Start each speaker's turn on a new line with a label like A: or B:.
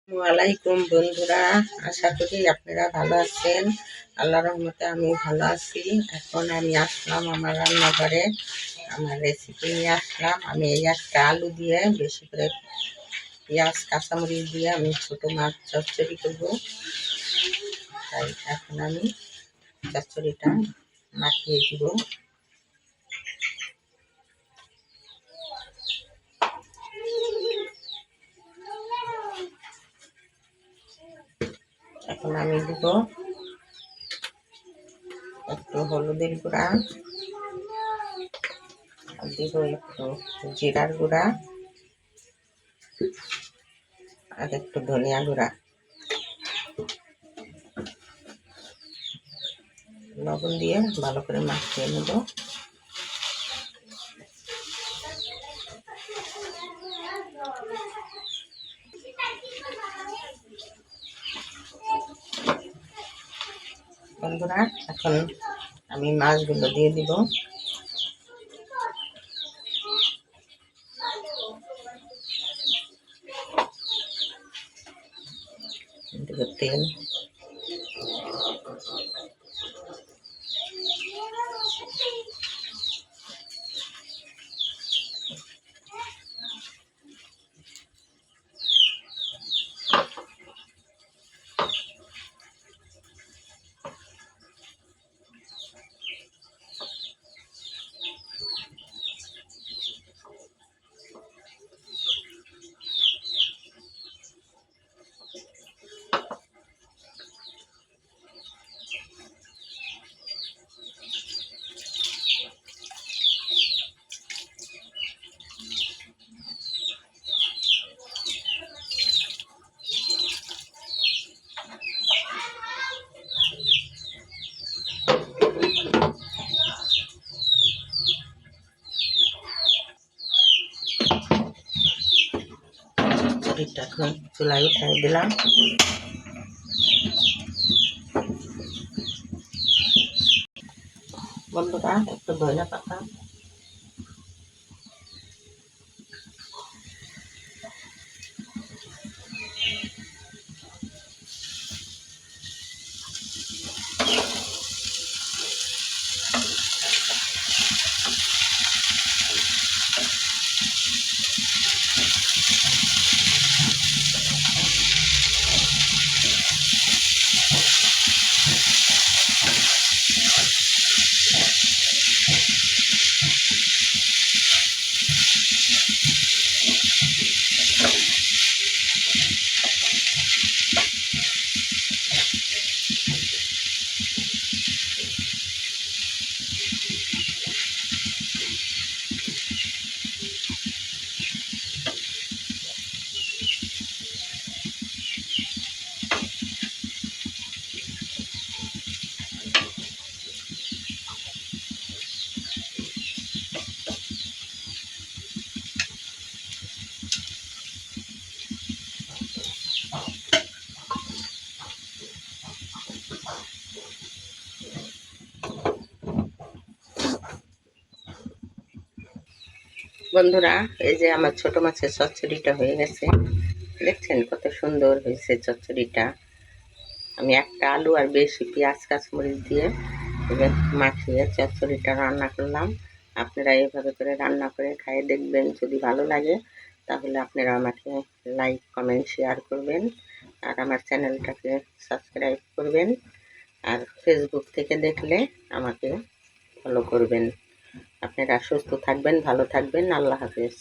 A: ওয়ালাইকুম বন্ধুরা, আশা করি আপনারা ভালো আছেন। আল্লাহর রহমতে আমি ভালো আছি। এখন আমি আসলাম আমার রান্নাঘরে, আমার রেসিপি নিয়ে আসলাম। আমি এই একটা আলু দিয়ে বেশি করে পেঁয়াজ কাঁচামরিচ দিয়ে আমি ছোটো মাছ চচ্চড়ি করবো। তাই এখন আমি চচ্চড়িটা মাখিয়ে দিব। এখন আমি দিব একটু হলুদের গুঁড়া, দিব একটু জিরার গুঁড়া, আর একটু ধনিয়া গুঁড়া, লবণ দিয়ে ভালো করে মাখিয়ে নেব। বন্ধুরা, এখন আমি মাছগুলো দিয়ে দিব। তেল, এখন চুলায় উঠাই দিলাম। বন্ধুরা, একটু ধনিয়া পাতা, বন্ধুরা, এই যে আমার ছোট মাছের চচ্চড়িটা হয়ে গেছে। দেখছেন কত সুন্দর হয়েছে চচ্চড়িটা। আমি একটা আলু আর বেশি পেঁয়াজ কাঁচামরিচ দিয়ে মাখিয়ে চচ্চড়িটা রান্না করলাম। আপনারা এইভাবে করে রান্না করে খাইয়ে দেখবেন। যদি ভালো লাগে তাহলে আপনারা আমাকে লাইক, কমেন্ট, শেয়ার করবেন। আর আমার চ্যানেলটাকে সাবস্ক্রাইব করবেন। আর ফেসবুক থেকে দেখলে আমাকে ফলো করবেন। আপনারা সুস্থ থাকবেন, ভালো থাকবেন। আল্লাহ হাফেজ।